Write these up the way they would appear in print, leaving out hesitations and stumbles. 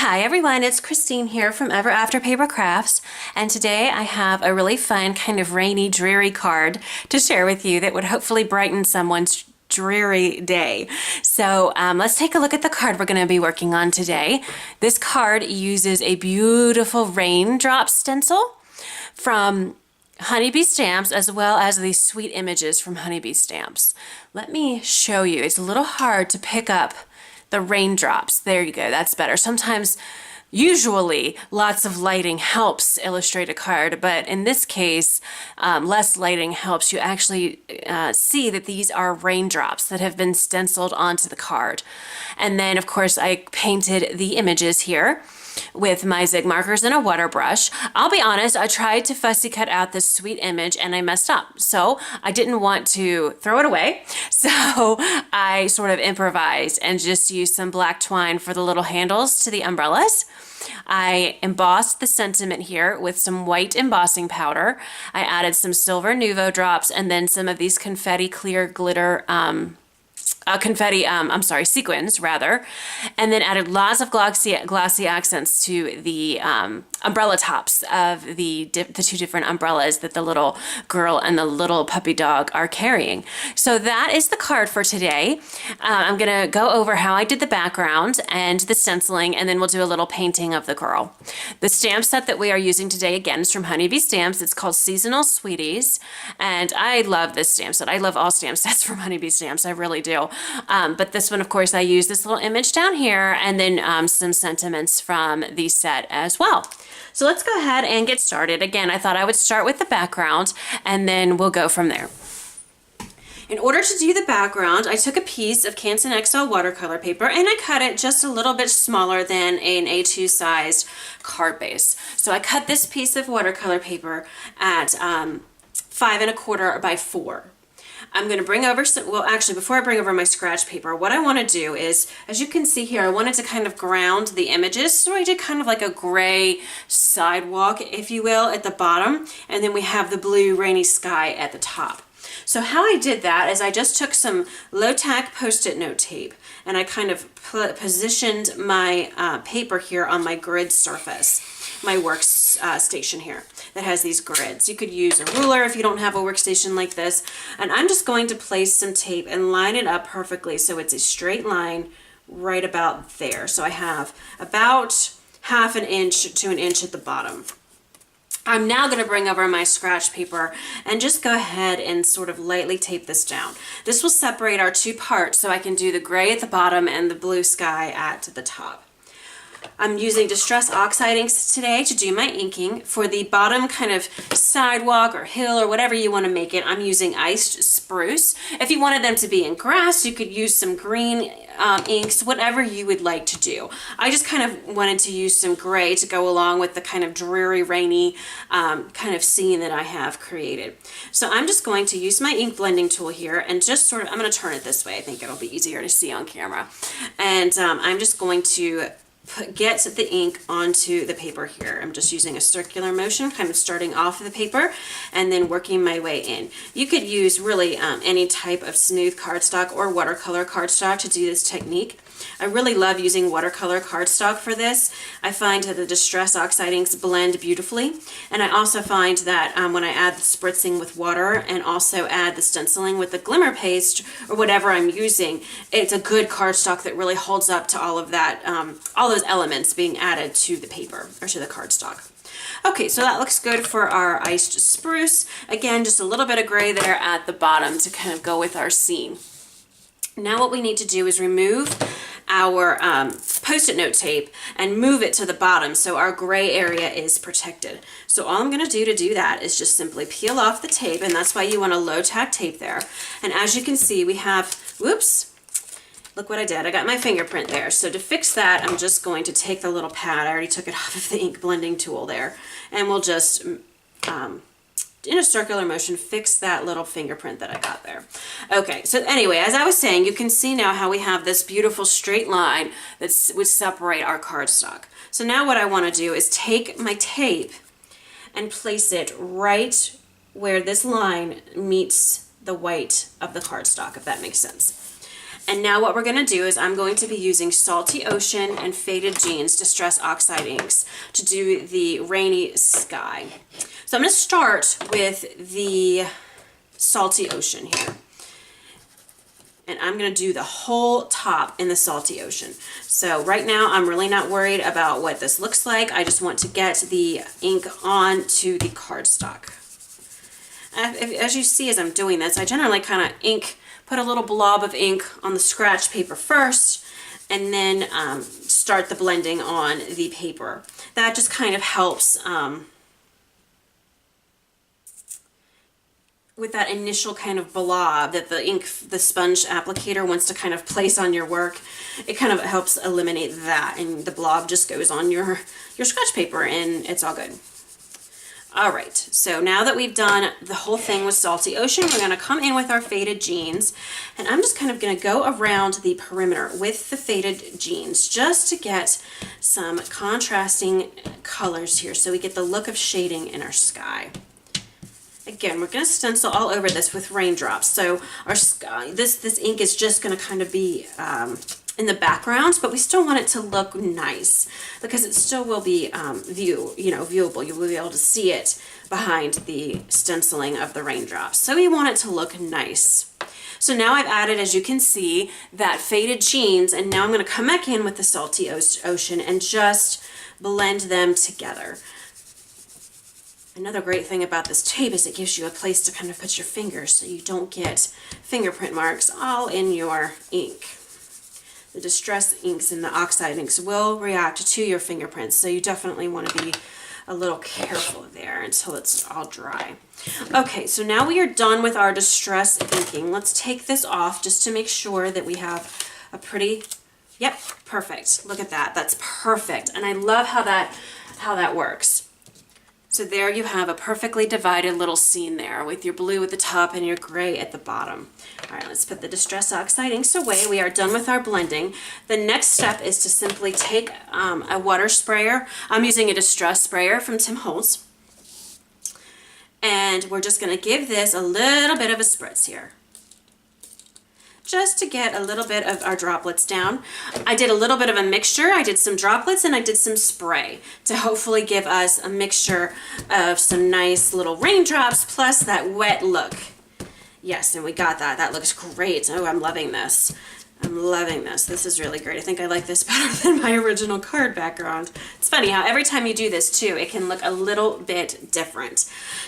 Hi everyone, it's Christine here from Ever After Paper Crafts, and today I have a really fun kind of rainy, dreary card to share with you that would hopefully brighten someone's dreary day. So let's take a look at the card we're going to be working on today. This card uses a beautiful raindrop stencil from Honeybee Stamps, as well as these sweet images from Honeybee Stamps. Let me show you. It's a little hard to pick up the raindrops. There you go, that's better. Sometimes, usually, lots of lighting helps illustrate a card, but in this case, less lighting helps you actually see that these are raindrops that have been stenciled onto the card. And then, of course, I painted the images here with my zig markers and a water brush. I'll be honest, I tried to fussy cut out this sweet image and I messed up. So I didn't want to throw it away. So I sort of improvised and just used some black twine for the little handles to the umbrellas. I embossed the sentiment here with some white embossing powder. I added some silver Nuvo drops and then some of these confetti clear glitter sequins rather, and then added lots of glossy accents to the umbrella tops of the two different umbrellas that the little girl and the little puppy dog are carrying. So that is the card for today. I'm gonna go over how I did the background and the stenciling, and then we'll do a little painting of the girl. The stamp set that we are using today, again, is from Honeybee Stamps. It's called Seasonal Sweeties, and I love this stamp set. I love all stamp sets from Honeybee Stamps, I really do. But this one, of course, I used this little image down here and then some sentiments from the set as well. So let's go ahead and get started. Again, I thought I would start with the background and then we'll go from there. In order to do the background, I took a piece of Canson XL watercolor paper and I cut it just a little bit smaller than an A2 sized card base. So I cut this piece of watercolor paper at 5 1/4 by 4. I'm going to bring over some, well actually before I bring over my scratch paper, what I want to do is, as you can see here, I wanted to kind of ground the images, so I did kind of like a gray sidewalk, if you will, at the bottom, and then we have the blue rainy sky at the top. So how I did that is I just took some low-tack Post-it note tape and I kind of positioned my paper here on my grid surface, my workstation here that has these grids. You could use a ruler if you don't have a workstation like this, and I'm just going to place some tape and line it up perfectly so it's a straight line right about there. So I have about 1/2 inch to 1 inch at the bottom. I'm now going to bring over my scratch paper and just go ahead and sort of lightly tape this down. This will separate our two parts so I can do the gray at the bottom and the blue sky at the top. I'm using Distress Oxide inks today to do my inking. For the bottom kind of sidewalk or hill or whatever you want to make it, I'm using Iced Spruce. If you wanted them to be in grass, you could use some green inks, whatever you would like to do. I just kind of wanted to use some gray to go along with the kind of dreary, rainy kind of scene that I have created. So I'm just going to use my ink blending tool here and just sort of, I'm going to turn it this way. I think it'll be easier to see on camera. And I'm just going to get the ink onto the paper here. I'm just using a circular motion, kind of starting off the paper and then working my way in. You could use really any type of smooth cardstock or watercolor cardstock to do this technique. I really love using watercolor cardstock for this. I find that the Distress Oxide inks blend beautifully, and I also find that when I add the spritzing with water and also add the stenciling with the glimmer paste or whatever I'm using, it's a good cardstock that really holds up to all of that, all those elements being added to the paper or to the cardstock. Okay, so that looks good for our Iced Spruce. Again, just a little bit of gray there at the bottom to kind of go with our scene. Now what we need to do is remove our Post-it note tape and move it to the bottom so our gray area is protected. So all I'm going to do that is just simply peel off the tape, and that's why you want a low-tack tape there. And as you can see, we have, whoops, look what I did. I got my fingerprint there. So to fix that, I'm just going to take the little pad. I already took it off of the ink blending tool there, and we'll just in a circular motion fix that little fingerprint that I got there. Okay, so anyway, as I was saying, you can see now how we have this beautiful straight line that would separate our cardstock. So now what I want to do is take my tape and place it right where this line meets the white of the cardstock, if that makes sense. And now what we're going to do is I'm going to be using Salty Ocean and Faded Jeans Distress Oxide inks to do the rainy sky. So I'm going to start with the Salty Ocean here. And I'm going to do the whole top in the Salty Ocean. So right now I'm really not worried about what this looks like. I just want to get the ink onto the cardstock. As you see as I'm doing this, I generally kind of put a little blob of ink on the scratch paper first, and then start the blending on the paper. That just kind of helps with that initial kind of blob that the sponge applicator wants to kind of place on your work. It kind of helps eliminate that, and the blob just goes on your scratch paper and it's all good. All right, so now that we've done the whole thing with Salty Ocean, we're going to come in with our Faded Jeans, and I'm just kind of going to go around the perimeter with the Faded Jeans just to get some contrasting colors here so we get the look of shading in our sky. Again, we're going to stencil all over this with raindrops, so our sky, this ink is just going to kind of be in the background, but we still want it to look nice because it still will be viewable. You will be able to see it behind the stenciling of the raindrops. So we want it to look nice. So now I've added, as you can see, that Faded Jeans, and now I'm going to come back in with the Salty Ocean and just blend them together. Another great thing about this tape is it gives you a place to kind of put your fingers so you don't get fingerprint marks all in your ink. The distress inks and the oxide inks will react to your fingerprints, so you definitely want to be a little careful there until it's all dry. Okay, so now we are done with our distress inking. Let's take this off just to make sure that we have a pretty, yep, perfect. Look at that, that's perfect. And I love how that works. So there you have a perfectly divided little scene there with your blue at the top and your gray at the bottom. All right, let's put the Distress Oxide inks away. We are done with our blending. The next step is to simply take a water sprayer. I'm using a distress sprayer from Tim Holtz. And we're just going to give this a little bit of a spritz here, just to get a little bit of our droplets down. I did a little bit of a mixture. I did some droplets and I did some spray to hopefully give us a mixture of some nice little raindrops plus that wet look. Yes, and we got that. That looks great. Oh, I'm loving this. I'm loving this. This is really great. I think I like this better than my original card background. It's funny how every time you do this too, it can look a little bit different.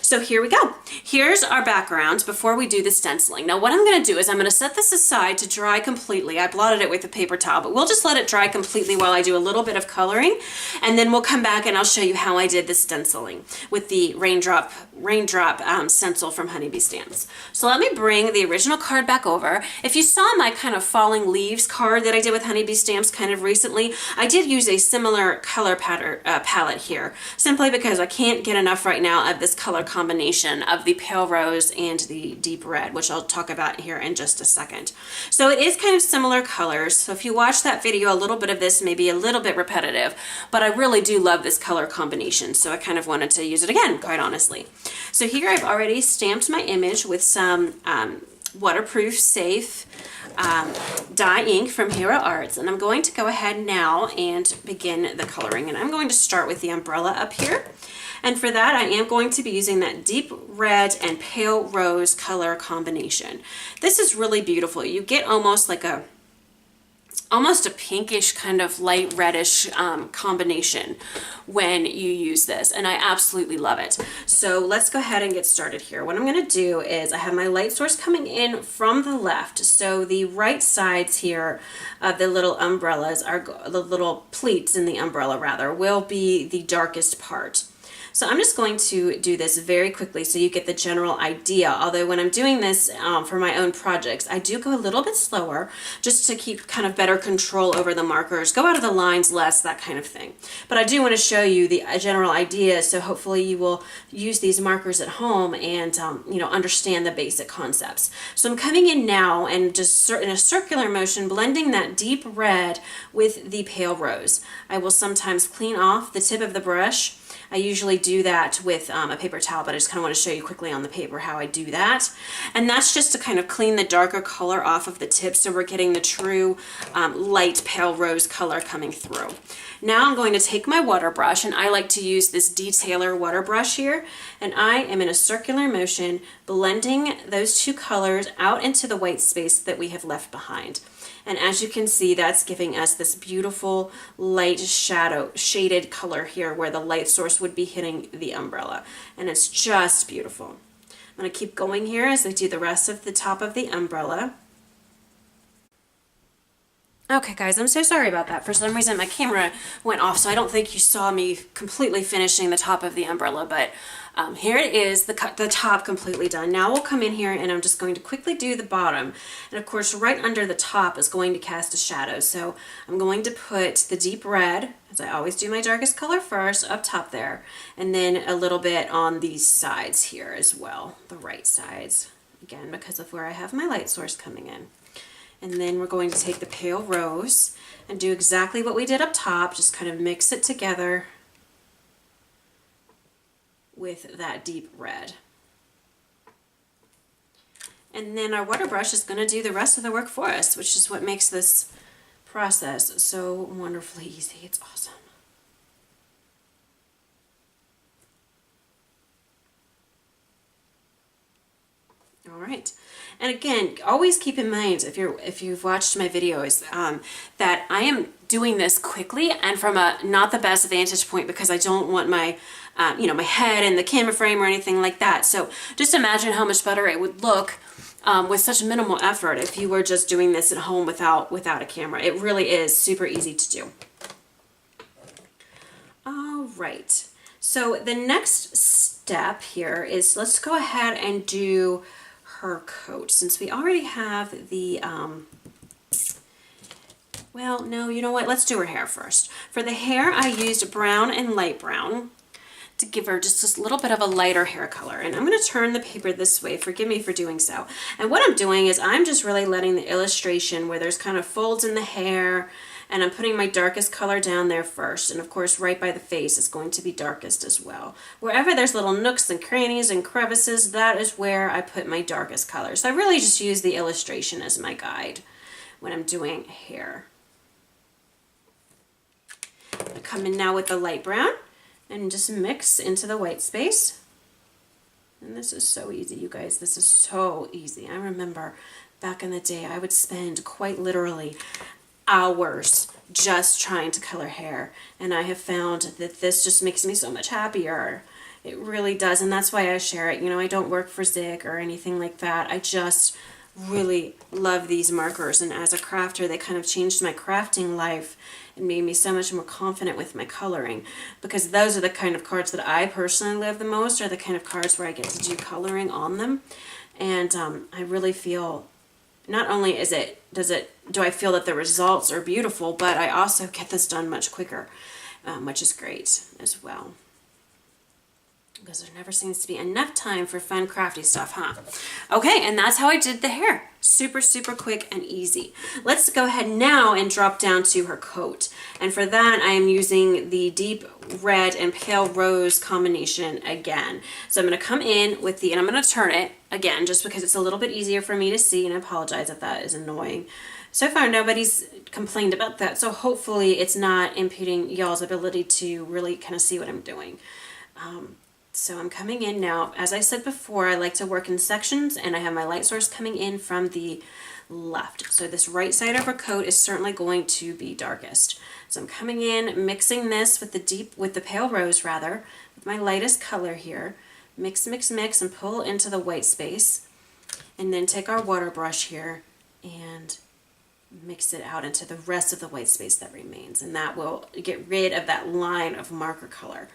So here we go. Here's our background before we do the stenciling. Now what I'm going to do is I'm going to set this aside to dry completely. I blotted it with a paper towel, but we'll just let it dry completely while I do a little bit of coloring, and then we'll come back and I'll show you how I did the stenciling with the raindrop stencil from Honeybee Stamps. So let me bring the original card back over. If you saw my kind of falling leaves card that I did with Honeybee Stamps kind of recently, I did use a similar color palette here, simply because I can't get enough right now of this color combination of the pale rose and the deep red, which I'll talk about here in just a second. So it is kind of similar colors, so if you watch that video, a little bit of this may be a little bit repetitive, but I really do love this color combination, so I kind of wanted to use it again, quite honestly. So here I've already stamped my image with some waterproof safe dye ink from Hero Arts, and I'm going to go ahead now and begin the coloring, and I'm going to start with the umbrella up here, and for that I am going to be using that deep red and pale rose color combination. This is really beautiful. You get almost like almost a pinkish kind of light reddish combination when you use this, and I absolutely love it. So let's go ahead and get started here. What I'm going to do is I have my light source coming in from the left, so the right sides here of the little umbrellas, are the little pleats in the umbrella rather, will be the darkest part. So I'm just going to do this very quickly so you get the general idea, although when I'm doing this for my own projects, I do go a little bit slower just to keep kind of better control over the markers, go out of the lines less, that kind of thing. But I do want to show you the general idea, so hopefully you will use these markers at home and understand the basic concepts. So I'm coming in now and just in a circular motion, blending that deep red with the pale rose. I will sometimes clean off the tip of the brush I usually do that with a paper towel, but I just kind of want to show you quickly on the paper how I do that. And that's just to kind of clean the darker color off of the tip so we're getting the true light pale rose color coming through. Now I'm going to take my water brush, and I like to use this detailer water brush here, and I am in a circular motion blending those two colors out into the white space that we have left behind. And as you can see, that's giving us this beautiful light shadow shaded color here where the light source would be hitting the umbrella, and it's just beautiful. I'm going to keep going here as I do the rest of the top of the umbrella. Okay guys, I'm so sorry about that. For some reason my camera went off, so I don't think you saw me completely finishing the top of the umbrella, but here it is, the top completely done. Now we'll come in here and I'm just going to quickly do the bottom. And of course right under the top is going to cast a shadow. So I'm going to put the deep red, as I always do my darkest color first, up top there. And then a little bit on these sides here as well, the right sides. Again, because of where I have my light source coming in. And then we're going to take the pale rose and do exactly what we did up top, just kind of mix it together with that deep red. And then our water brush is going to do the rest of the work for us, which is what makes this process so wonderfully easy. It's awesome. All right. And again, always keep in mind, if you've watched my videos, that I am doing this quickly and from a not the best vantage point, because I don't want my my head in the camera frame or anything like that. So just imagine how much better it would look with such minimal effort if you were just doing this at home without a camera. It really is super easy to do. All right. So the next step here is, let's go ahead and do her coat, since we already have the well, no, you know what, let's do her hair first. For the hair I used brown and light brown to give her just a little bit of a lighter hair color, and I'm going to turn the paper this way, forgive me for doing so. And what I'm doing is I'm just really letting the illustration where there's kind of folds in the hair, and I'm putting my darkest color down there first, and of course right by the face is going to be darkest as well. Wherever there's little nooks and crannies and crevices, that is where I put my darkest color. So I really just use the illustration as my guide when I'm doing hair. I come in now with the light brown and just mix into the white space. And this is so easy, you guys. This is so easy. I remember back in the day I would spend quite literally hours just trying to color hair, and I have found that this just makes me so much happier. It really does, and that's why I share it. You know, I don't work for Zig or anything like that. I just really love these markers, and as a crafter they kind of changed my crafting life and made me so much more confident with my coloring, because those are the kind of cards that I personally love the most, are the kind of cards where I get to do coloring on them. And I really feel, not only do I feel that the results are beautiful, but I also get this done much quicker, which is great as well. Because there never seems to be enough time for fun crafty stuff, huh? Okay, and that's how I did the hair. Super, super quick and easy. Let's go ahead now and drop down to her coat. And for that, I am using the deep red and pale rose combination again. So I'm going to come in with and I'm going to turn it again, just because it's a little bit easier for me to see, and I apologize if that is annoying. So far, nobody's complained about that, so hopefully it's not impeding y'all's ability to really kind of see what I'm doing. So I'm coming in now. As I said before, I like to work in sections, and I have my light source coming in from the left. So this right side of her coat is certainly going to be darkest. So I'm coming in, mixing this with the pale rose rather, with my lightest color here. Mix, mix, mix, and pull into the white space. And then take our water brush here and mix it out into the rest of the white space that remains. And that will get rid of that line of marker color.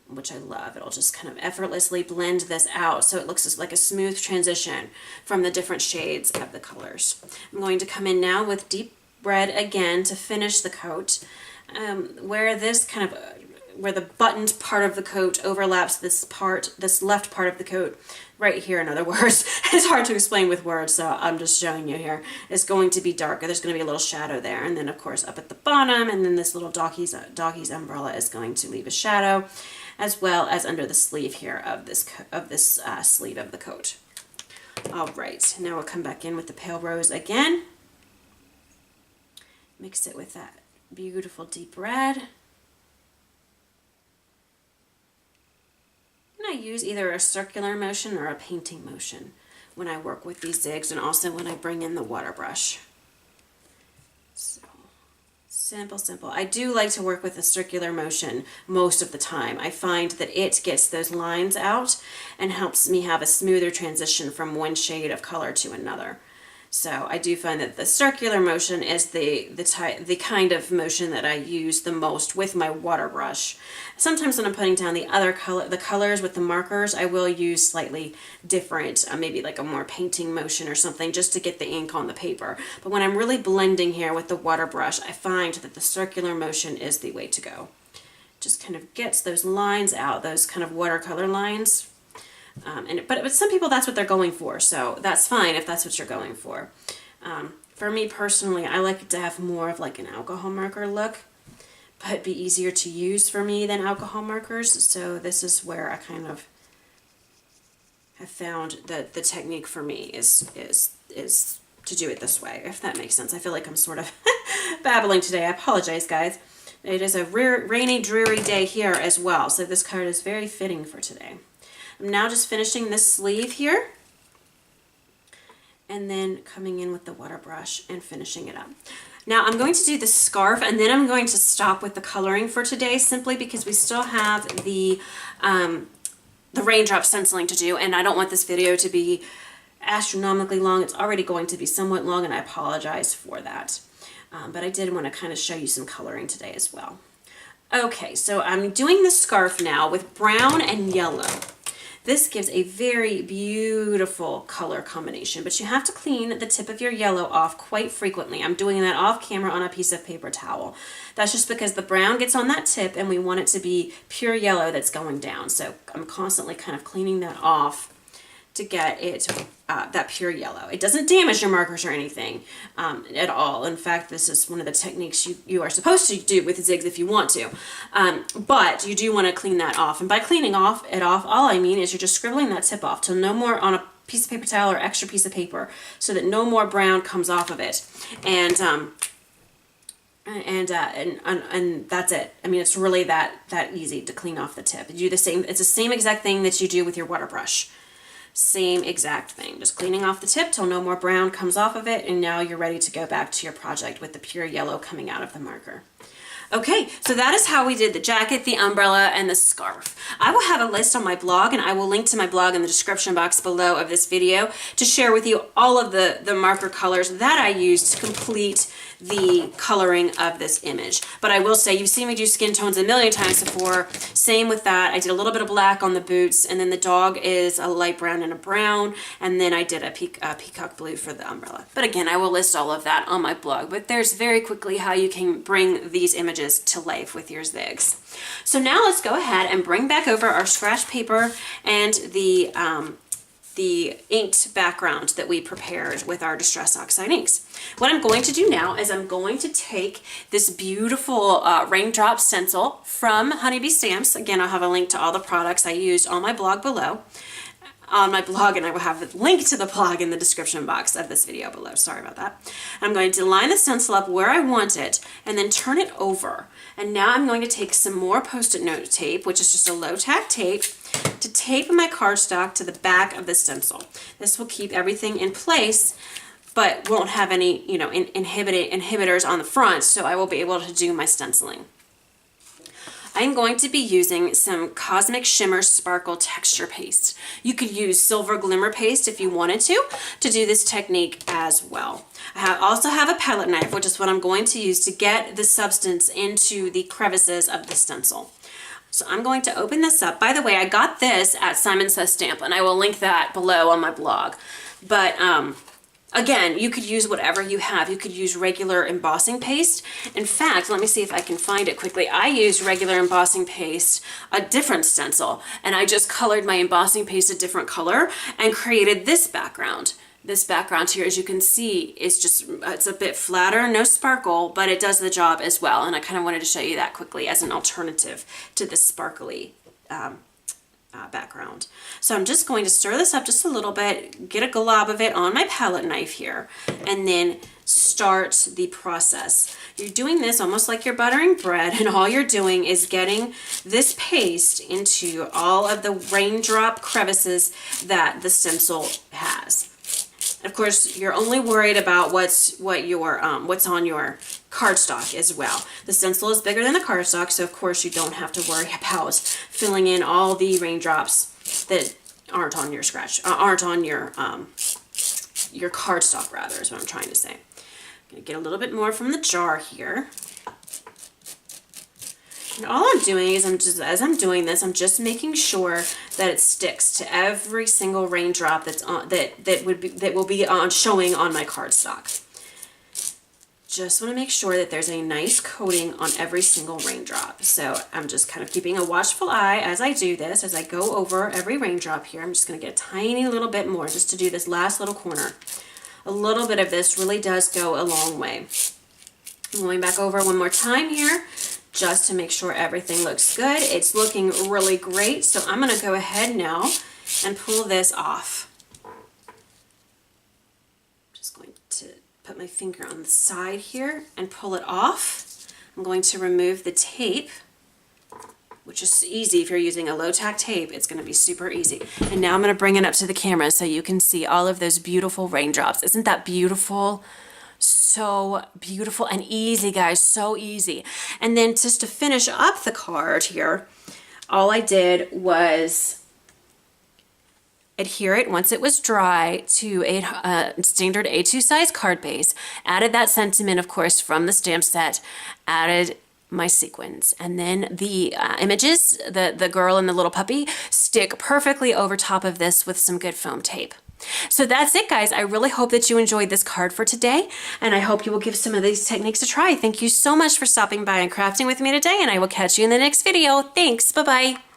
Which I love. It'll just kind of effortlessly blend this out so it looks just like a smooth transition from the different shades of the colors. I'm going to come in now with deep red again to finish the coat. Where this kind of where the buttoned part of the coat overlaps this left part of the coat, right here in other words. It's hard to explain with words, so I'm just showing you here. It's going to be darker. There's going to be a little shadow there, and then of course up at the bottom, and then this little doggy's umbrella is going to leave a shadow, as well as under the sleeve here of this sleeve of the coat. All right, now we'll come back in with the pale rose again. Mix it with that beautiful deep red. And I use either a circular motion or a painting motion when I work with these zigs, and also when I bring in the water brush. So simple, simple. I do like to work with a circular motion most of the time. I find that it gets those lines out and helps me have a smoother transition from one shade of color to another. So I do find that the circular motion is the kind of motion that I use the most with my water brush. Sometimes when I'm putting down the colors with the markers, I will use slightly different, maybe like a more painting motion or something, just to get the ink on the paper. But when I'm really blending here with the water brush, I find that the circular motion is the way to go. Just kind of gets those lines out, those kind of watercolor lines. But some people, that's what they're going for, so that's fine if that's what you're going for. For me personally, I like it to have more of like an alcohol marker look, but be easier to use for me than alcohol markers. So this is where I kind of have found that the technique for me is to do it this way, if that makes sense. I feel like I'm sort of babbling today. I apologize, guys. It is a rainy, dreary day here as well, so this card is very fitting for today. I'm now just finishing this sleeve here, and then coming in with the water brush and finishing it up. Now I'm going to do the scarf, and then I'm going to stop with the coloring for today, simply because we still have the raindrop stenciling to do, and I don't want this video to be astronomically long. It's already going to be somewhat long, and I apologize for that. But I did want to kind of show you some coloring today as well. Okay, so I'm doing the scarf now with brown and yellow. This gives a very beautiful color combination, but you have to clean the tip of your yellow off quite frequently. I'm doing that off camera on a piece of paper towel. That's just because the brown gets on that tip and we want it to be pure yellow that's going down. So I'm constantly kind of cleaning that off to get it that pure yellow. It doesn't damage your markers or anything at all. In fact, this is one of the techniques you are supposed to do with zigs if you want to. But you do want to clean that off. And by cleaning it off, all I mean is you're just scribbling that tip off till no more on a piece of paper towel or extra piece of paper, so that no more brown comes off of it. And that's it. I mean, it's really that easy to clean off the tip. You do the same. It's the same exact thing that you do with your water brush. Same exact thing, just cleaning off the tip till no more brown comes off of it, and now you're ready to go back to your project with the pure yellow coming out of the marker. Okay, so that is how we did the jacket, the umbrella, and the scarf. I will have a list on my blog, and I will link to my blog in the description box below of this video to share with you all of the marker colors that I used to complete the coloring of this image. But I will say, you've seen me do skin tones a million times before. Same with that. I did a little bit of black on the boots, and then the dog is a light brown and a brown, and then I did a peacock blue for the umbrella. But again, I will list all of that on my blog. But there's very quickly how you can bring these images to life with your zigs. So now let's go ahead and bring back over our scratch paper and the inked background that we prepared with our Distress Oxide inks. What I'm going to do now is I'm going to take this beautiful raindrop stencil from Honeybee Stamps. Again, I'll have a link to all the products I used on my blog below. On my blog, and I will have a link to the blog in the description box of this video below. Sorry about that. I'm going to line the stencil up where I want it and then turn it over. And now I'm going to take some more Post-it note tape, which is just a low tack tape, to tape my cardstock to the back of the stencil. This will keep everything in place, but won't have any, inhibitors on the front, so I will be able to do my stenciling. I'm going to be using some Cosmic Shimmer Sparkle Texture Paste. You could use Silver Glimmer Paste if you wanted to do this technique as well. I also have a palette knife, which is what I'm going to use to get the substance into the crevices of the stencil. So I'm going to open this up. By the way, I got this at Simon Says Stamp, and I will link that below on my blog. But Again, you could use whatever you have. You could use regular embossing paste. In fact, let me see if I can find it quickly. I used regular embossing paste, a different stencil, and I just colored my embossing paste a different color and created this background. This background here, as you can see, is just, it's a bit flatter, no sparkle, but it does the job as well. And I kind of wanted to show you that quickly as an alternative to the sparkly background. So I'm just going to stir this up just a little bit, get a glob of it on my palette knife here, and then start the process. You're doing this almost like you're buttering bread, and all you're doing is getting this paste into all of the raindrop crevices that the stencil has. Of course, you're only worried about what's on your cardstock as well. The stencil is bigger than the cardstock, so of course you don't have to worry about filling in all the raindrops that aren't on your your cardstock, rather, is what I'm trying to say. I'm gonna get a little bit more from the jar here. And all I'm doing is as I'm doing this, I'm just making sure that it sticks to every single raindrop that's on that will be showing on my cardstock. Just want to make sure that there's a nice coating on every single raindrop. So I'm just kind of keeping a watchful eye as I do this, as I go over every raindrop here. I'm just going to get a tiny little bit more just to do this last little corner. A little bit of this really does go a long way. I'm going back over one more time here, just to make sure everything looks good. It's looking really great, so I'm going to go ahead now and pull this off. Just going to put my finger on the side here and pull it off. I'm going to remove the tape, which is easy if you're using a low-tack tape. It's going to be super easy. And now I'm going to bring it up to the camera so you can see all of those beautiful raindrops. Isn't that beautiful? So beautiful and easy, guys, so easy. And then just to finish up the card here, all I did was adhere it once it was dry to a standard A2 size card base, added that sentiment, of course, from the stamp set, added my sequins, and then the images, the girl and the little puppy, stick perfectly over top of this with some good foam tape. So that's it, guys. I really hope that you enjoyed this card for today, and I hope you will give some of these techniques a try. Thank you so much for stopping by and crafting with me today, and I will catch you in the next video. Thanks. Bye-bye.